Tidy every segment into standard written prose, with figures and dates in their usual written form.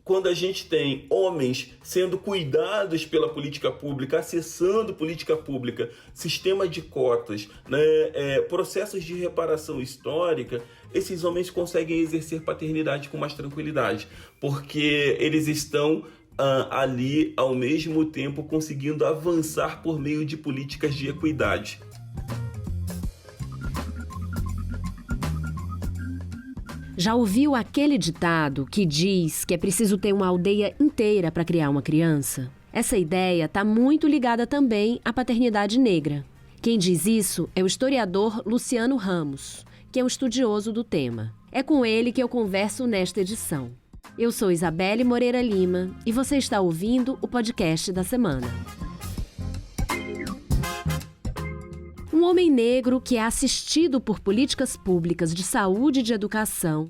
quando a gente tem homens sendo cuidados pela política pública, acessando política pública, sistema de cotas, né, processos de reparação histórica, esses homens conseguem exercer paternidade com mais tranquilidade, porque eles estão ali ao mesmo tempo conseguindo avançar por meio de políticas de equidade. Já ouviu aquele ditado que diz que é preciso ter uma aldeia inteira para criar uma criança? Essa ideia está muito ligada também à paternidade negra. Quem diz isso é o historiador Luciano Ramos, que é um estudioso do tema. É com ele que eu converso nesta edição. Eu sou Isabelle Moreira Lima e você está ouvindo o podcast da semana. Um homem negro que é assistido por políticas públicas de saúde e de educação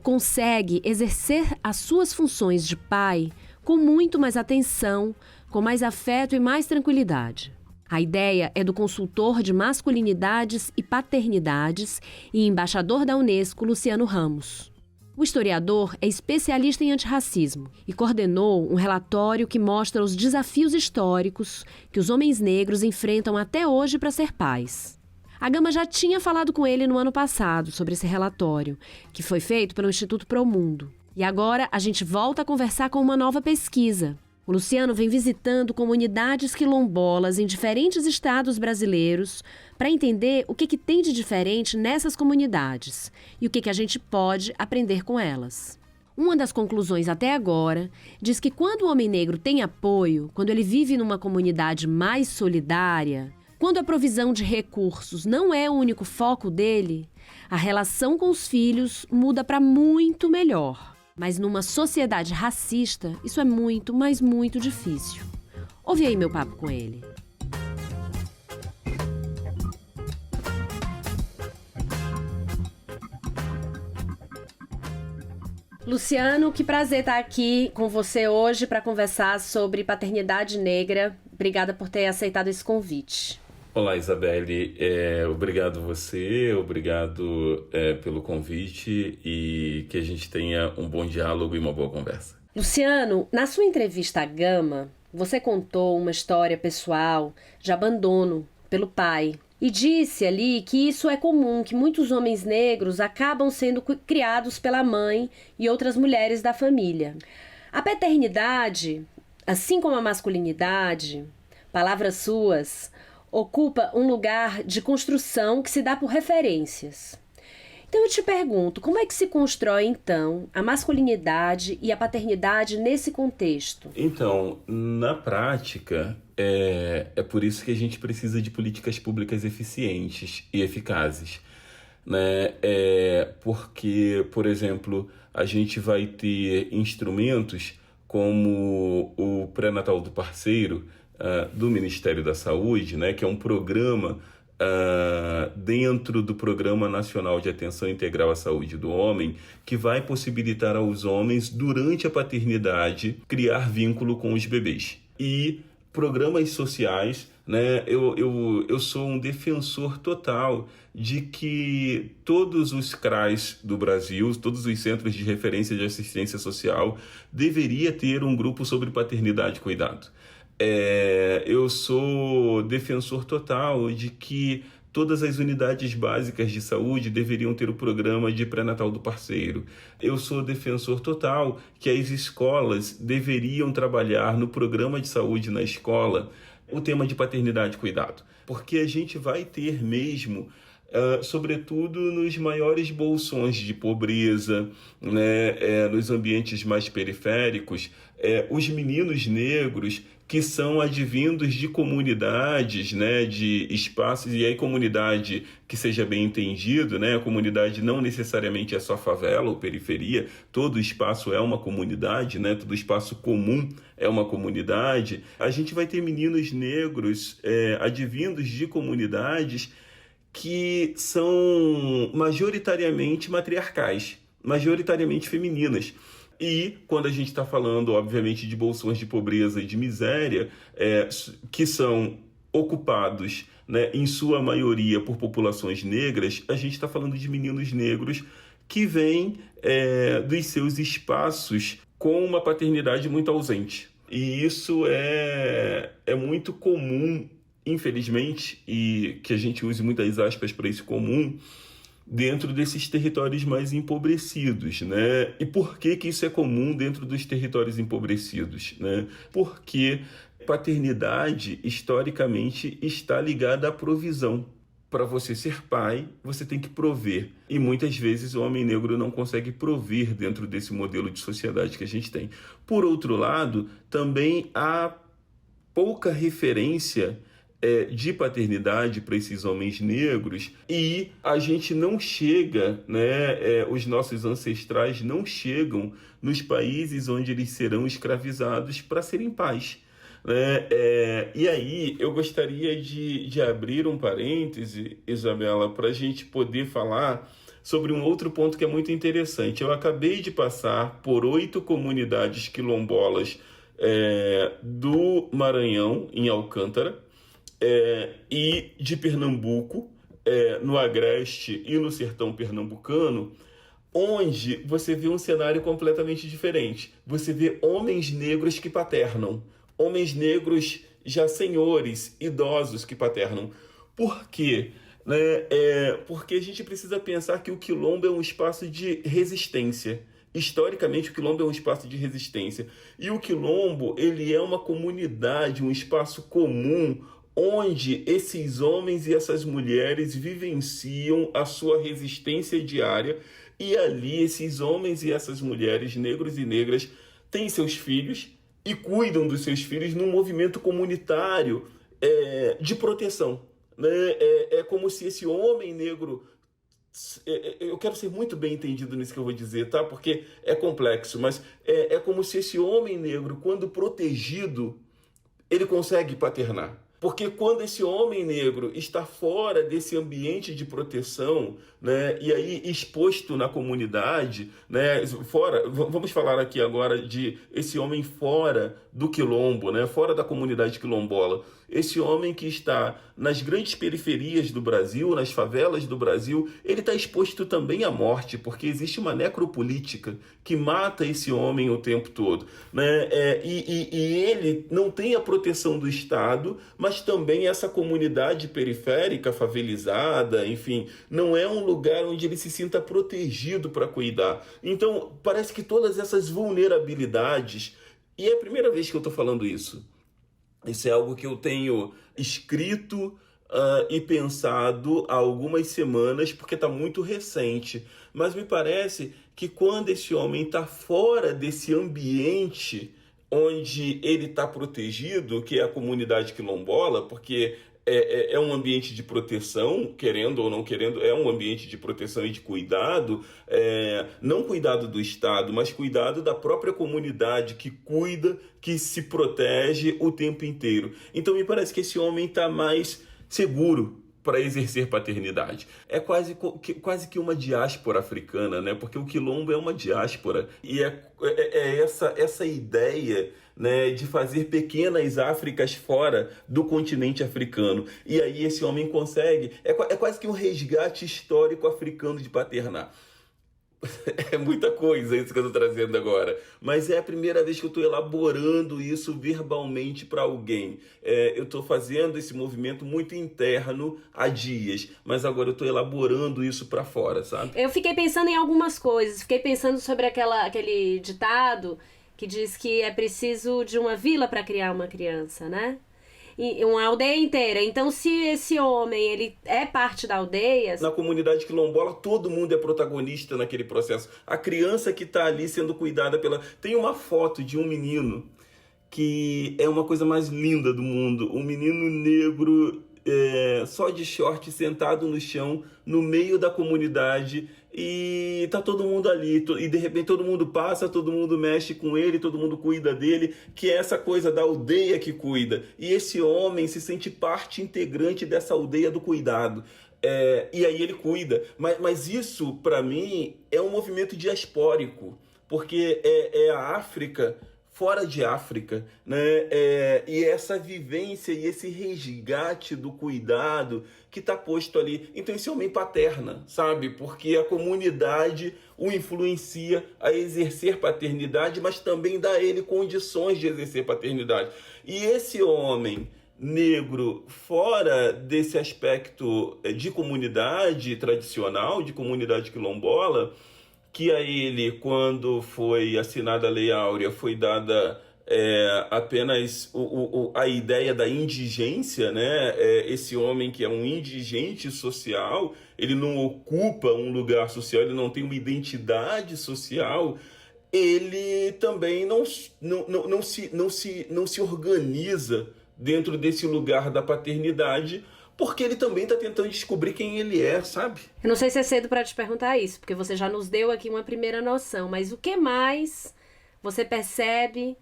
consegue exercer as suas funções de pai com muito mais atenção, com mais afeto e mais tranquilidade. A ideia é do consultor de masculinidades e paternidades e embaixador da Unesco, Luciano Ramos. O historiador é especialista em antirracismo e coordenou um relatório que mostra os desafios históricos que os homens negros enfrentam até hoje para ser pais. A Gama já tinha falado com ele no ano passado sobre esse relatório, que foi feito pelo Instituto Promundo. E agora a gente volta a conversar com uma nova pesquisa. O Luciano vem visitando comunidades quilombolas em diferentes estados brasileiros para entender o que tem de diferente nessas comunidades e o que a gente pode aprender com elas. Uma das conclusões até agora diz que quando o homem negro tem apoio, quando ele vive numa comunidade mais solidária, quando a provisão de recursos não é o único foco dele, a relação com os filhos muda para muito melhor. Mas numa sociedade racista, isso é muito, mas muito difícil. Ouve aí meu papo com ele. Luciano, que prazer estar aqui com você hoje para conversar sobre paternidade negra. Obrigada por ter aceitado esse convite. Olá, Isabelle. Obrigado você, obrigado pelo convite e que a gente tenha um bom diálogo e uma boa conversa. Luciano, na sua entrevista à Gama, você contou uma história pessoal de abandono pelo pai e disse ali que isso é comum, que muitos homens negros acabam sendo criados pela mãe e outras mulheres da família. A paternidade, assim como a masculinidade, palavras suas, ocupa um lugar de construção que se dá por referências. Então eu te pergunto, como é que se constrói então a masculinidade e a paternidade nesse contexto? Então, na prática, é por isso que a gente precisa de políticas públicas eficientes e eficazes, né? Porque, por exemplo, a gente vai ter instrumentos como o pré-natal do parceiro, do Ministério da Saúde, né, que é um programa dentro do Programa Nacional de Atenção Integral à Saúde do Homem, que vai possibilitar aos homens, durante a paternidade, criar vínculo com os bebês. E programas sociais, né, eu sou um defensor total de que todos os CRAs do Brasil, todos os Centros de Referência de Assistência Social, deveria ter um grupo sobre paternidade e cuidado. Eu sou defensor total de que todas as unidades básicas de saúde deveriam ter o programa de pré-natal do parceiro. Eu sou defensor total que as escolas deveriam trabalhar no programa de saúde na escola o tema de paternidade e cuidado, porque a gente vai ter mesmo, sobretudo nos maiores bolsões de pobreza, né, nos ambientes mais periféricos, os meninos negros que são advindos de comunidades, né, de espaços, e aí comunidade que seja bem entendido, né, a comunidade não necessariamente é só favela ou periferia, todo espaço é uma comunidade, né, todo espaço comum é uma comunidade. A gente vai ter meninos negros advindos de comunidades que são majoritariamente matriarcais, majoritariamente femininas. E quando a gente está falando, obviamente, de bolsões de pobreza e de miséria, que são ocupados, né, em sua maioria por populações negras, a gente está falando de meninos negros que vêm dos seus espaços com uma paternidade muito ausente. E isso é muito comum, infelizmente, e que a gente use muitas aspas para esse comum, dentro desses territórios mais empobrecidos, né? E por que que isso é comum dentro dos territórios empobrecidos, né? Porque paternidade, historicamente, está ligada à provisão. Para você ser pai, você tem que prover. E muitas vezes o homem negro não consegue prover dentro desse modelo de sociedade que a gente tem. Por outro lado, também há pouca referência de paternidade para esses homens negros, e a gente não chega, né, os nossos ancestrais não chegam nos países onde eles serão escravizados para serem pais. E aí eu gostaria de abrir um parêntese, Isabela, para a gente poder falar sobre um outro ponto que é muito interessante. Eu acabei de passar por 8 comunidades quilombolas do Maranhão, em Alcântara, e de Pernambuco, no Agreste e no sertão pernambucano, onde você vê um cenário completamente diferente. Você vê homens negros que paternam, homens negros já senhores, idosos que paternam. Por quê? Porque a gente precisa pensar que o quilombo é um espaço de resistência. Historicamente, o quilombo é um espaço de resistência. E o quilombo, ele é uma comunidade, um espaço comum, onde esses homens e essas mulheres vivenciam a sua resistência diária, e ali esses homens e essas mulheres, negros e negras, têm seus filhos e cuidam dos seus filhos num movimento comunitário de proteção. Né? É como se esse homem negro... Eu quero ser muito bem entendido nisso que eu vou dizer, tá? Porque é complexo, mas é como se esse homem negro, quando protegido, ele consegue paternar. Porque quando esse homem negro está fora desse ambiente de proteção, né, e aí exposto na comunidade, né, vamos falar aqui agora de esse homem fora do quilombo, né, fora da comunidade quilombola, esse homem que está nas grandes periferias do Brasil, nas favelas do Brasil, ele está exposto também à morte, porque existe uma necropolítica que mata esse homem o tempo todo, né, e ele não tem a proteção do Estado, mas também essa comunidade periférica, favelizada, enfim, não é um lugar onde ele se sinta protegido para cuidar. Então, parece que todas essas vulnerabilidades, e é a primeira vez que eu estou falando isso, isso é algo que eu tenho escrito e pensado há algumas semanas, porque está muito recente, mas me parece que quando esse homem está fora desse ambiente onde ele está protegido, que é a comunidade quilombola, porque é um ambiente de proteção, querendo ou não querendo, é um ambiente de proteção e de cuidado, não cuidado do Estado, mas cuidado da própria comunidade que cuida, que se protege o tempo inteiro. Então me parece que esse homem está mais seguro para exercer paternidade. É quase que uma diáspora africana, né? Porque o quilombo é uma diáspora, e essa ideia, né, de fazer pequenas Áfricas fora do continente africano. E aí esse homem consegue, é quase que um resgate histórico africano de paternar. É muita coisa isso que eu estou trazendo agora, mas é a primeira vez que eu estou elaborando isso verbalmente para alguém. Eu estou fazendo esse movimento muito interno há dias, mas agora eu estou elaborando isso para fora, sabe? Eu fiquei pensando em algumas coisas, fiquei pensando sobre aquele ditado que diz que é preciso de uma vila para criar uma criança, né? E uma aldeia inteira. Então, se esse homem ele é parte da aldeia... Na comunidade quilombola, todo mundo é protagonista naquele processo. A criança que está ali sendo cuidada pela... Tem uma foto de um menino que é uma coisa mais linda do mundo. Um menino negro, só de short, sentado no chão, no meio da comunidade, e tá todo mundo ali, e de repente todo mundo passa, todo mundo mexe com ele, todo mundo cuida dele, que é essa coisa da aldeia que cuida, e esse homem se sente parte integrante dessa aldeia do cuidado, e aí ele cuida, mas isso para mim é um movimento diaspórico, porque é a África fora de África, né? E essa vivência e esse resgate do cuidado que está posto ali. Então esse homem paterna, sabe? Porque a comunidade o influencia a exercer paternidade, mas também dá a ele condições de exercer paternidade. E esse homem negro, fora desse aspecto de comunidade tradicional, de comunidade quilombola, que a ele, quando foi assinada a Lei Áurea, foi dada apenas a ideia da indigência, né? Esse homem que é um indigente social, ele não ocupa um lugar social, ele não tem uma identidade social, ele também não se organiza dentro desse lugar da paternidade, porque ele também está tentando descobrir quem ele é, sabe? Eu não sei se é cedo para te perguntar isso, porque você já nos deu aqui uma primeira noção, mas o que mais você percebe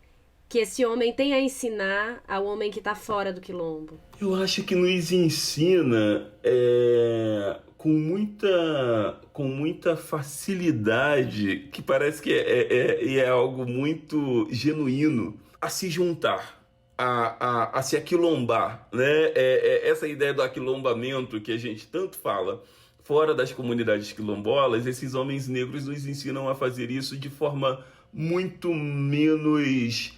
que esse homem tem a ensinar ao homem que está fora do quilombo? Eu acho que nos ensina com muita facilidade, que parece que é algo muito genuíno, a se juntar. A se aquilombar, né? Essa ideia do aquilombamento que a gente tanto fala fora das comunidades quilombolas, esses homens negros nos ensinam a fazer isso de forma muito menos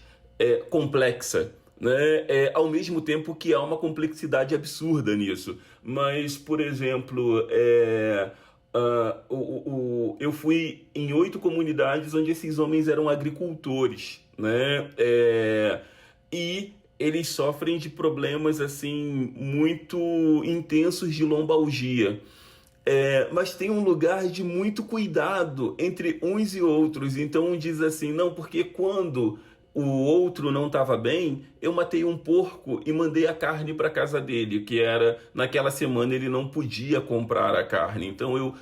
complexa, né? Ao mesmo tempo que há uma complexidade absurda nisso. Mas, por exemplo, eu fui em 8 comunidades onde esses homens eram agricultores, né? E eles sofrem de problemas assim muito intensos de lombalgia. Mas tem um lugar de muito cuidado entre uns e outros. Então um diz assim, não, porque quando o outro não estava bem, eu matei um porco e mandei a carne para casa dele, que era, naquela semana ele não podia comprar a carne. Então eu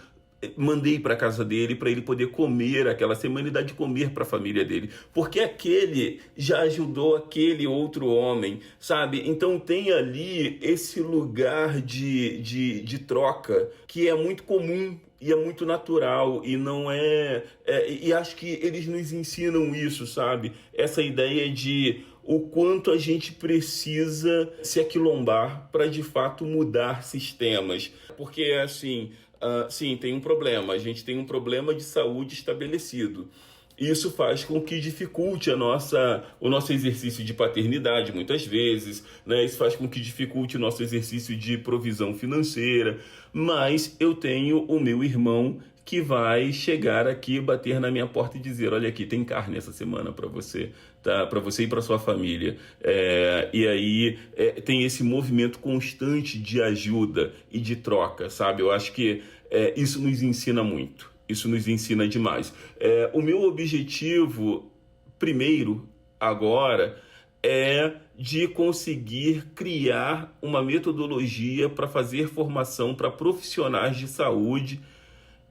mandei para casa dele para ele poder comer aquela semana e dar de comer para a família dele, porque aquele já ajudou aquele outro homem, sabe? Então tem ali esse lugar de troca que é muito comum e é muito natural e não e acho que eles nos ensinam isso, sabe? Essa ideia de o quanto a gente precisa se aquilombar para de fato mudar sistemas, porque assim, sim, tem um problema, a gente tem um problema de saúde estabelecido. Isso faz com que dificulte o nosso exercício de paternidade, muitas vezes, né? Isso faz com que dificulte o nosso exercício de provisão financeira. Mas eu tenho o meu irmão que vai chegar aqui, bater na minha porta e dizer, olha aqui, tem carne essa semana para você, tá? Para você e para sua família. E aí tem esse movimento constante de ajuda e de troca, sabe? Eu acho que isso nos ensina muito. Isso nos ensina demais. O meu objetivo, primeiro, agora, é de conseguir criar uma metodologia para fazer formação para profissionais de saúde,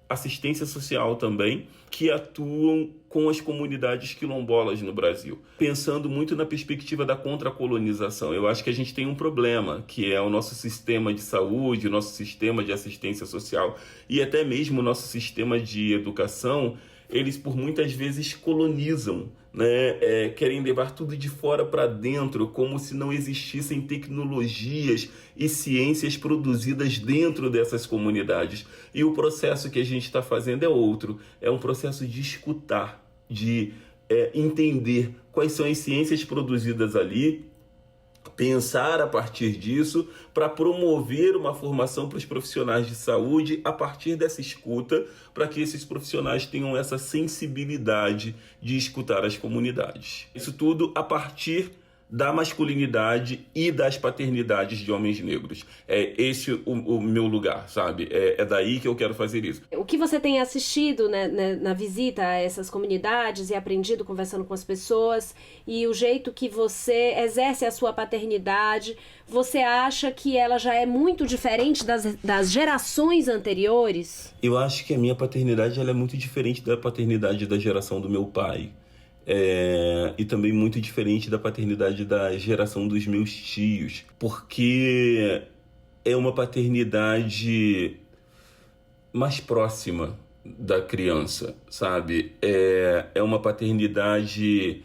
assistência social também, que atuam com as comunidades quilombolas no Brasil. Pensando muito na perspectiva da contracolonização, eu acho que a gente tem um problema, que é o nosso sistema de saúde, o nosso sistema de assistência social e até mesmo o nosso sistema de educação. Eles por muitas vezes colonizam, né? Querem levar tudo de fora para dentro, como se não existissem tecnologias e ciências produzidas dentro dessas comunidades. E o processo que a gente está fazendo é outro, é um processo de escutar, de entender quais são as ciências produzidas ali, pensar a partir disso para promover uma formação para os profissionais de saúde a partir dessa escuta, para que esses profissionais tenham essa sensibilidade de escutar as comunidades. Isso tudo a partir da masculinidade e das paternidades de homens negros. É esse o meu lugar, sabe? É daí que eu quero fazer isso. O que você tem assistido, né, na visita a essas comunidades e aprendido conversando com as pessoas e o jeito que você exerce a sua paternidade, você acha que ela já é muito diferente das gerações anteriores? Eu acho que a minha paternidade ela é muito diferente da paternidade da geração do meu pai. E também muito diferente da paternidade da geração dos meus tios, porque é uma paternidade mais próxima da criança, sabe? É uma paternidade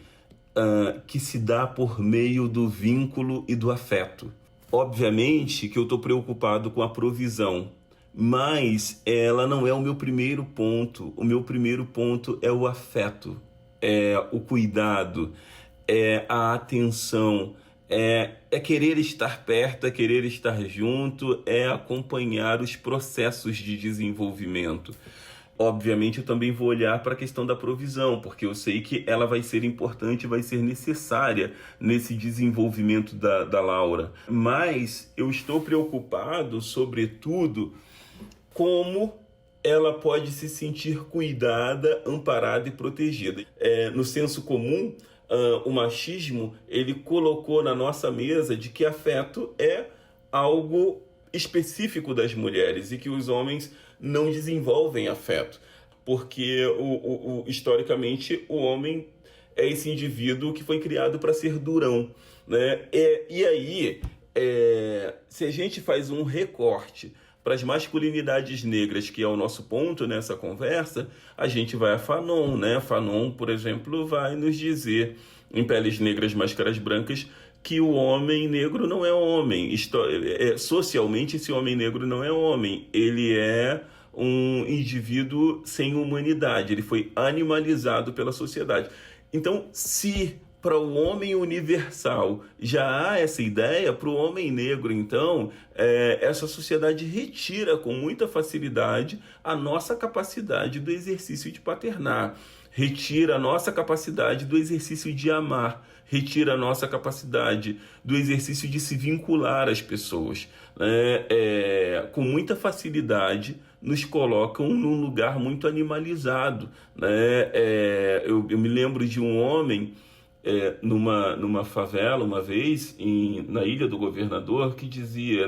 que se dá por meio do vínculo e do afeto. Obviamente que eu estou preocupado com a provisão, mas ela não é o meu primeiro ponto. O meu primeiro ponto é o afeto, é o cuidado, é a atenção, é querer estar perto, é querer estar junto, é acompanhar os processos de desenvolvimento. Obviamente, eu também vou olhar para a questão da provisão, porque eu sei que ela vai ser importante, vai ser necessária nesse desenvolvimento da Laura. Mas eu estou preocupado, sobretudo, como ela pode se sentir cuidada, amparada e protegida. No senso comum, o machismo, ele colocou na nossa mesa de que afeto é algo específico das mulheres e que os homens não desenvolvem afeto, porque historicamente o homem é esse indivíduo que foi criado para ser durão, né? E aí, se a gente faz um recorte para as masculinidades negras, que é o nosso ponto nessa conversa, a gente vai a Fanon, né? Fanon, por exemplo, vai nos dizer, em Peles Negras, Máscaras Brancas, que o homem negro não é homem. Socialmente, esse homem negro não é homem. Ele é um indivíduo sem humanidade. Ele foi animalizado pela sociedade. Então, se para o homem universal já há essa ideia, para o homem negro, então, essa sociedade retira com muita facilidade a nossa capacidade do exercício de paternar, retira a nossa capacidade do exercício de amar, retira a nossa capacidade do exercício de se vincular às pessoas. Com muita facilidade, nos colocam num lugar muito animalizado. Eu me lembro de um homem numa favela uma vez na Ilha do Governador que dizia,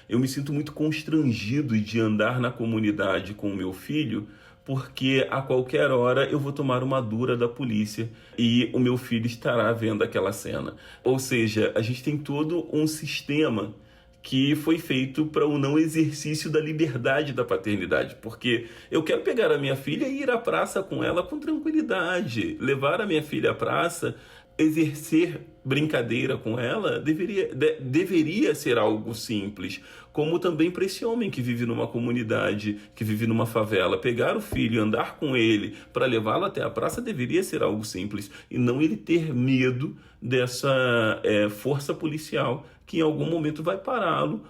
eu me sinto muito constrangido de andar na comunidade com o meu filho porque a qualquer hora eu vou tomar uma dura da polícia e o meu filho estará vendo aquela cena. Ou seja, a gente tem todo um sistema que foi feito para o não exercício da liberdade da paternidade, porque eu quero pegar a minha filha e ir à praça com ela com tranquilidade, levar a minha filha à praça, exercer brincadeira com ela, deveria ser algo simples, como também para esse homem que vive numa comunidade, que vive numa favela, pegar o filho, andar com ele para levá-lo até a praça deveria ser algo simples, e não ele ter medo dessa força policial que em algum momento vai pará-lo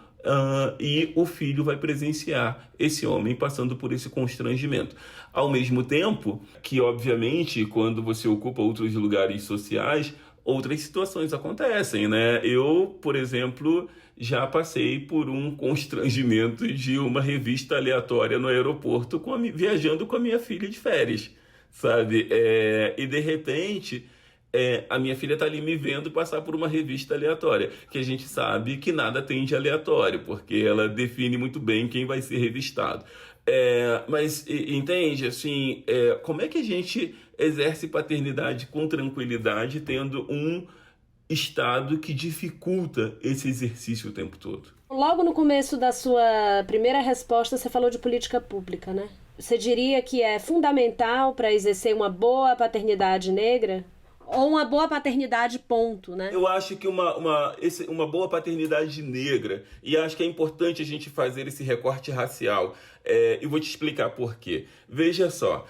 e o filho vai presenciar esse homem passando por esse constrangimento. Ao mesmo tempo que, obviamente, quando você ocupa outros lugares sociais, outras situações acontecem, né? Eu, por exemplo, já passei por um constrangimento de uma revista aleatória no aeroporto viajando com a minha filha de férias, sabe? E de repente a minha filha está ali me vendo passar por uma revista aleatória, que a gente sabe que nada tem de aleatório, porque ela define muito bem quem vai ser revistado. Mas entende, assim, como é que a gente exerce paternidade com tranquilidade, tendo um Estado que dificulta esse exercício o tempo todo? Logo no começo da sua primeira resposta, você falou de política pública, né? Você diria que é fundamental para exercer uma boa paternidade negra? Ou uma boa paternidade, ponto, né? Eu acho que uma boa paternidade negra, e acho que é importante a gente fazer esse recorte racial. Eu vou te explicar por quê. Veja só,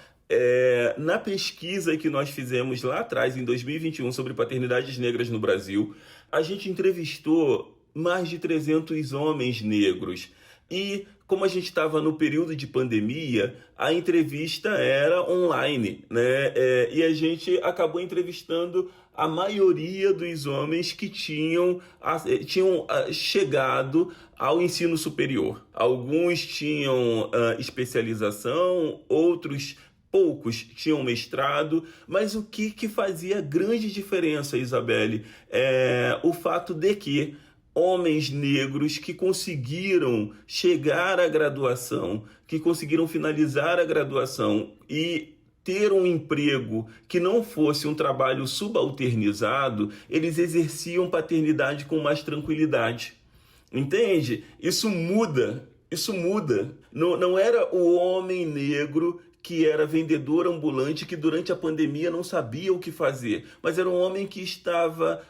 na pesquisa que nós fizemos lá atrás, em 2021, sobre paternidades negras no Brasil, a gente entrevistou mais de 300 homens negros. E como a gente estava no período de pandemia, a entrevista era online, né? E a gente acabou entrevistando a maioria dos homens que tinham chegado ao ensino superior. Alguns tinham especialização, poucos tinham mestrado, mas o que fazia grande diferença, Isabelle, é o fato de que homens negros que conseguiram chegar à graduação, que conseguiram finalizar a graduação e ter um emprego que não fosse um trabalho subalternizado, eles exerciam paternidade com mais tranquilidade. Entende? Isso muda. Não era o homem negro que era vendedor ambulante, que durante a pandemia não sabia o que fazer, mas era um homem que estava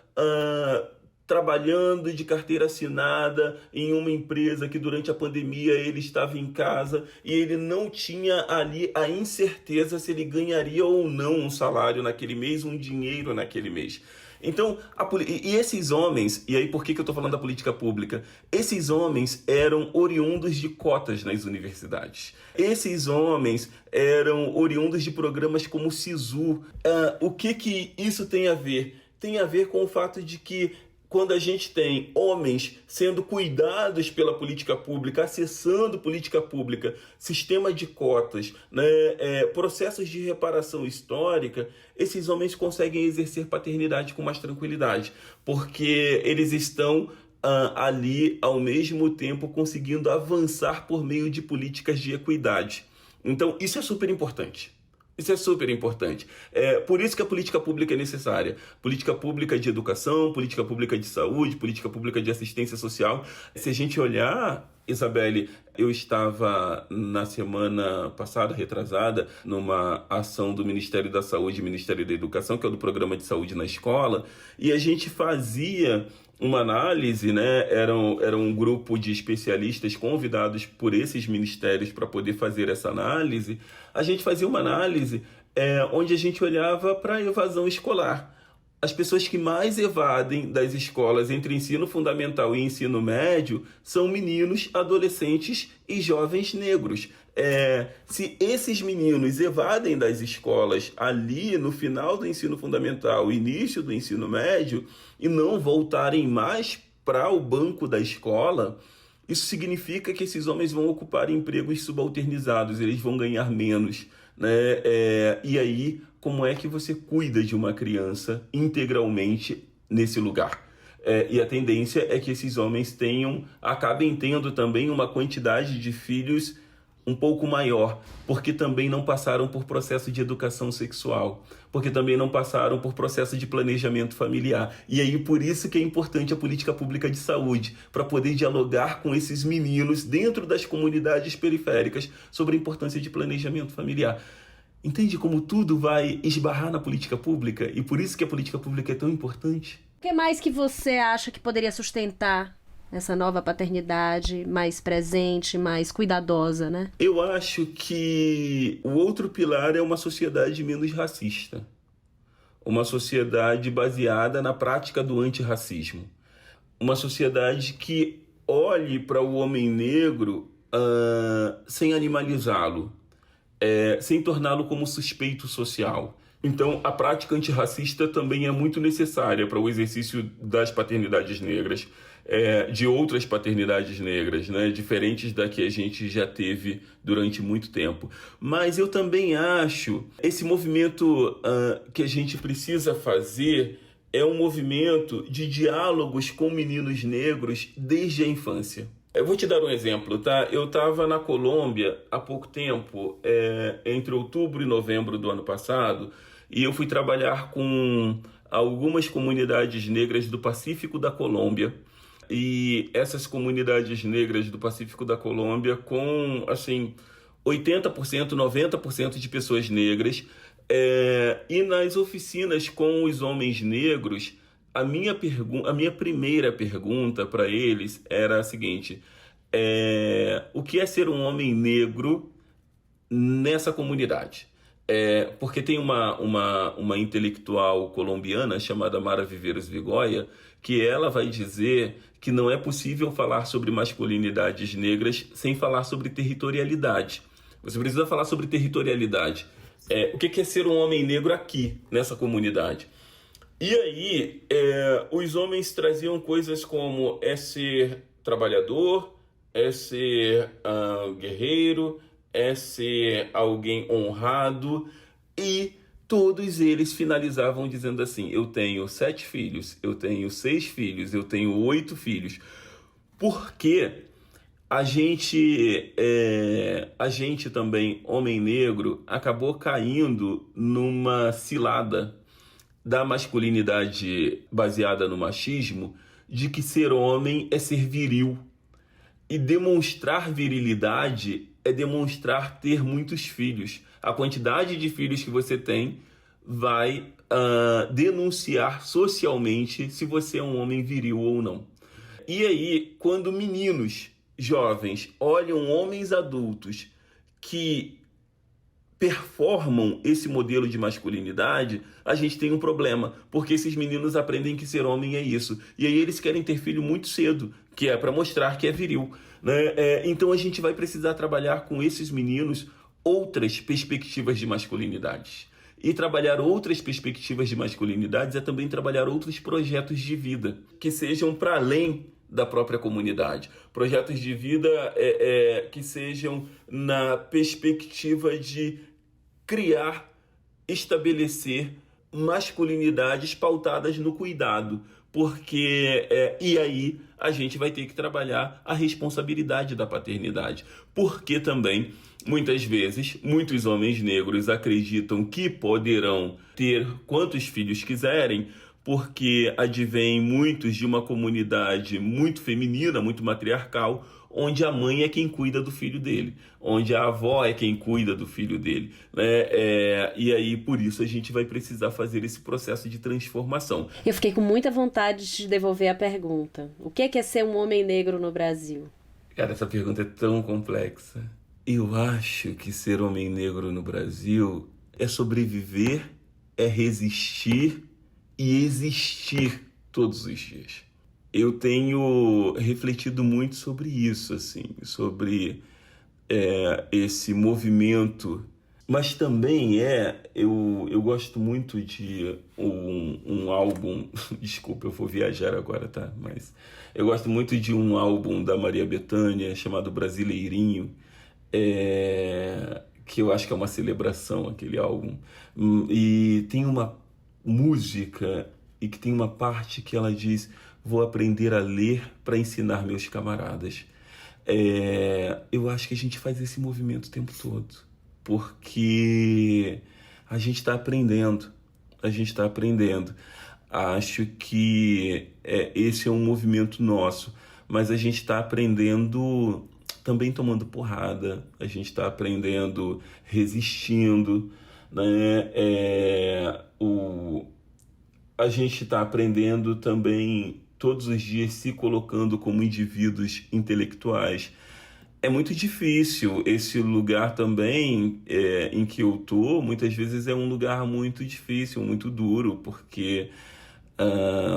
trabalhando de carteira assinada em uma empresa que durante a pandemia ele estava em casa e ele não tinha ali a incerteza se ele ganharia ou não um salário naquele mês, um dinheiro naquele mês. Então, e esses homens, e aí por que eu estou falando da política pública? Esses homens eram oriundos de cotas nas universidades. Esses homens eram oriundos de programas como o SISU. O que isso tem a ver? Tem a ver com o fato de que quando a gente tem homens sendo cuidados pela política pública, acessando política pública, sistema de cotas, né, processos de reparação histórica, esses homens conseguem exercer paternidade com mais tranquilidade, porque eles estão ali, ao mesmo tempo, conseguindo avançar por meio de políticas de equidade. Então, isso é super importante. Isso é super importante. Por isso que a política pública é necessária. Política pública de educação, política pública de saúde, política pública de assistência social. Se a gente olhar, Isabelle, eu estava na semana passada, retrasada, numa ação do Ministério da Saúde e Ministério da Educação, que é o do Programa de Saúde na Escola, e a gente fazia uma análise, né? Era um grupo de especialistas convidados por esses ministérios para poder fazer essa análise. A gente fazia uma análise onde a gente olhava para a evasão escolar. As pessoas que mais evadem das escolas entre ensino fundamental e ensino médio são meninos, adolescentes e jovens negros. Se esses meninos evadem das escolas ali no final do ensino fundamental, início do ensino médio, e não voltarem mais para o banco da escola, isso significa que esses homens vão ocupar empregos subalternizados, eles vão ganhar menos, né? E aí, como é que você cuida de uma criança integralmente nesse lugar? E a tendência é que esses homens acabem tendo também uma quantidade de filhos um pouco maior, porque também não passaram por processo de educação sexual, porque também não passaram por processo de planejamento familiar. E aí por isso que é importante a política pública de saúde, para poder dialogar com esses meninos dentro das comunidades periféricas sobre a importância de planejamento familiar. Entende como tudo vai esbarrar na política pública? E por isso que a política pública é tão importante? O que mais que você acha que poderia sustentar essa nova paternidade mais presente, mais cuidadosa, né? Eu acho que o outro pilar é uma sociedade menos racista. Uma sociedade baseada na prática do antirracismo. Uma sociedade que olhe para o homem negro sem animalizá-lo, sem torná-lo como suspeito social. Então, a prática antirracista também é muito necessária para o exercício das paternidades negras, de outras paternidades negras, né, diferentes da que a gente já teve durante muito tempo. Mas eu também acho esse movimento que a gente precisa fazer é um movimento de diálogos com meninos negros desde a infância. Eu vou te dar um exemplo, tá? Eu estava na Colômbia há pouco tempo, entre outubro e novembro do ano passado, e eu fui trabalhar com algumas comunidades negras do Pacífico da Colômbia. E essas comunidades negras do Pacífico da Colômbia com, assim, 80%, 90% de pessoas negras. E nas oficinas com os homens negros, a minha primeira pergunta para eles era a seguinte: o que é ser um homem negro nessa comunidade? Porque tem uma intelectual colombiana chamada Mara Viveiros Vigoya, que ela vai dizer que não é possível falar sobre masculinidades negras sem falar sobre territorialidade. Você precisa falar sobre territorialidade. O que é ser um homem negro aqui, nessa comunidade? E aí, os homens traziam coisas como ser trabalhador, ser guerreiro, ser alguém honrado, e todos eles finalizavam dizendo assim: eu tenho 7 filhos, eu tenho 6 filhos, eu tenho 8 filhos. Porque a gente também, homem negro, acabou caindo numa cilada da masculinidade baseada no machismo, de que ser homem é ser viril. E demonstrar virilidade é demonstrar ter muitos filhos. A quantidade de filhos que você tem vai denunciar socialmente se você é um homem viril ou não. E aí, quando meninos jovens olham homens adultos que performam esse modelo de masculinidade, a gente tem um problema, porque esses meninos aprendem que ser homem é isso. E aí eles querem ter filho muito cedo, que é para mostrar que é viril, né? Então a gente vai precisar trabalhar com esses meninos outras perspectivas de masculinidades. E trabalhar outras perspectivas de masculinidades é também trabalhar outros projetos de vida, que sejam para além da própria comunidade. Projetos de vida que sejam na perspectiva de criar, estabelecer masculinidades pautadas no cuidado, porque e aí a gente vai ter que trabalhar a responsabilidade da paternidade, porque também muitas vezes muitos homens negros acreditam que poderão ter quantos filhos quiserem, porque advêm muitos de uma comunidade muito feminina, muito matriarcal, onde a mãe é quem cuida do filho dele, onde a avó é quem cuida do filho dele, né? E aí, por isso, a gente vai precisar fazer esse processo de transformação. Eu fiquei com muita vontade de devolver a pergunta. O que é ser um homem negro no Brasil? Cara, essa pergunta é tão complexa. Eu acho que ser homem negro no Brasil é sobreviver, é resistir e existir todos os dias. Eu tenho refletido muito sobre isso, assim, sobre esse movimento, mas também eu gosto muito de um álbum, desculpa, eu vou viajar agora, tá? Mas eu gosto muito de um álbum da Maria Bethânia chamado Brasileirinho, que eu acho que é uma celebração, aquele álbum, e tem uma música e que tem uma parte que ela diz: vou aprender a ler para ensinar meus camaradas. Eu acho que a gente faz esse movimento o tempo todo, porque a gente está aprendendo, Acho que esse é um movimento nosso, mas a gente está aprendendo também tomando porrada, a gente está aprendendo resistindo, né? A gente está aprendendo também todos os dias se colocando como indivíduos intelectuais. É muito difícil esse lugar também em que eu tô, muitas vezes é um lugar muito difícil, muito duro, porque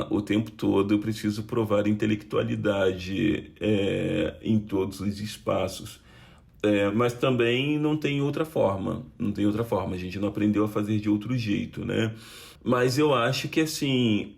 o tempo todo eu preciso provar intelectualidade em todos os espaços. Mas também não tem outra forma, a gente não aprendeu a fazer de outro jeito, né? Mas eu acho que, assim,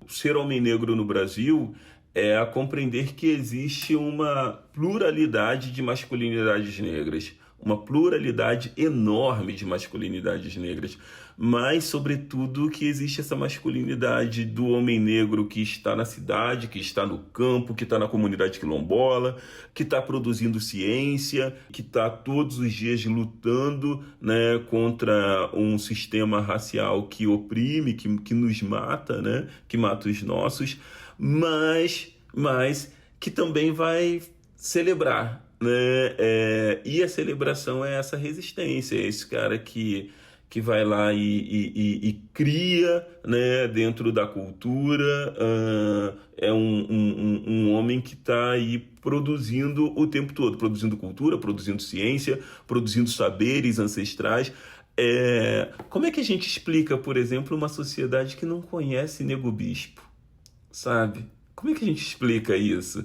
ser homem negro no Brasil é a compreender que existe uma pluralidade de masculinidades negras, uma pluralidade enorme de masculinidades negras, mas, sobretudo, que existe essa masculinidade do homem negro que está na cidade, que está no campo, que está na comunidade quilombola, que está produzindo ciência, que está todos os dias lutando, né, contra um sistema racial que oprime, que nos mata, né, que mata os nossos, mas que também vai celebrar, né? E a celebração é essa resistência, é esse cara que vai lá e cria, né, dentro da cultura, é um homem que está aí produzindo o tempo todo, produzindo cultura, produzindo ciência, produzindo saberes ancestrais. Como é que a gente explica, por exemplo, uma sociedade que não conhece Nego Bispo, sabe? Como é que a gente explica isso?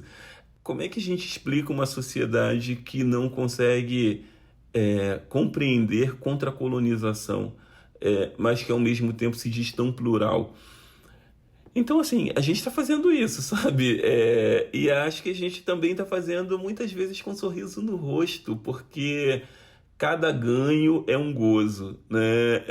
Como é que a gente explica uma sociedade que não consegue compreender contra a colonização, mas que ao mesmo tempo se diz tão plural? Então, assim, a gente está fazendo isso, sabe? E acho que a gente também está fazendo muitas vezes com um sorriso no rosto, porque cada ganho é um gozo, né?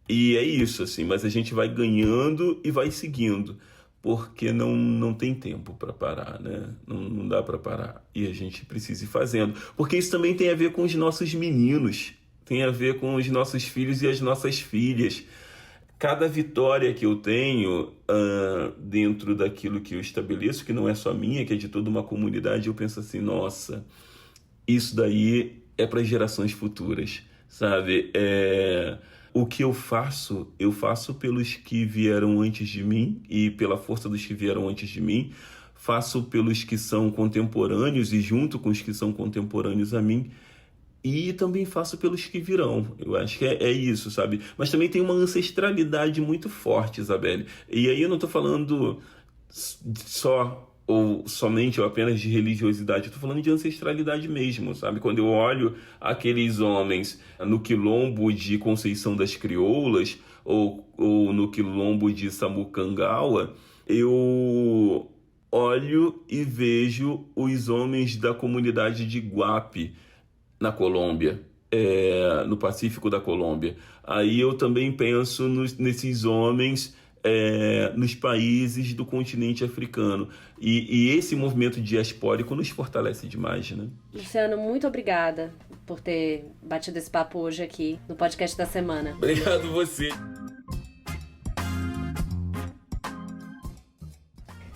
E é isso, assim, mas a gente vai ganhando e vai seguindo, porque não tem tempo para parar, né? Não dá para parar. E a gente precisa ir fazendo. Porque isso também tem a ver com os nossos meninos, tem a ver com os nossos filhos e as nossas filhas. Cada vitória que eu tenho dentro daquilo que eu estabeleço, que não é só minha, que é de toda uma comunidade, eu penso assim, nossa, isso daí é para gerações futuras, sabe? O que eu faço pelos que vieram antes de mim e pela força dos que vieram antes de mim, faço pelos que são contemporâneos e junto com os que são contemporâneos a mim, e também faço pelos que virão. Eu acho que é isso, sabe? Mas também tem uma ancestralidade muito forte, Isabelle. E aí eu não estou falando só ou somente ou apenas de religiosidade, eu estou falando de ancestralidade mesmo, sabe? Quando eu olho aqueles homens no quilombo de Conceição das Crioulas ou no quilombo de Samucangaua, eu olho e vejo os homens da comunidade de Guape, na Colômbia, no Pacífico da Colômbia. Aí eu também penso nesses homens nos países do continente africano. E esse movimento diaspórico nos fortalece demais, né? Luciano, muito obrigada por ter batido esse papo hoje aqui no podcast da semana. Obrigado você.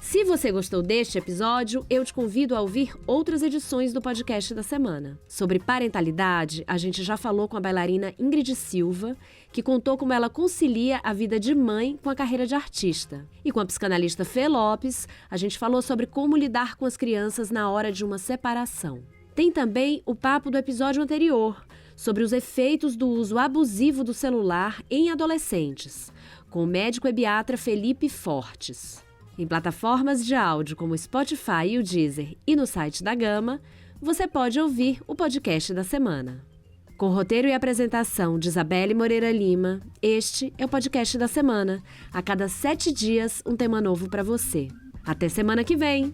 Se você gostou deste episódio, eu te convido a ouvir outras edições do podcast da semana. Sobre parentalidade, a gente já falou com a bailarina Ingrid Silva, que contou como ela concilia a vida de mãe com a carreira de artista. E com a psicanalista Fê Lopes, a gente falou sobre como lidar com as crianças na hora de uma separação. Tem também o papo do episódio anterior, sobre os efeitos do uso abusivo do celular em adolescentes, com o médico ebiatra Felipe Fortes. Em plataformas de áudio como o Spotify e o Deezer e no site da Gama, você pode ouvir o podcast da semana. Com roteiro e apresentação de Isabelle Moreira Lima, este é o podcast da semana. A cada 7 dias, um tema novo para você. Até semana que vem!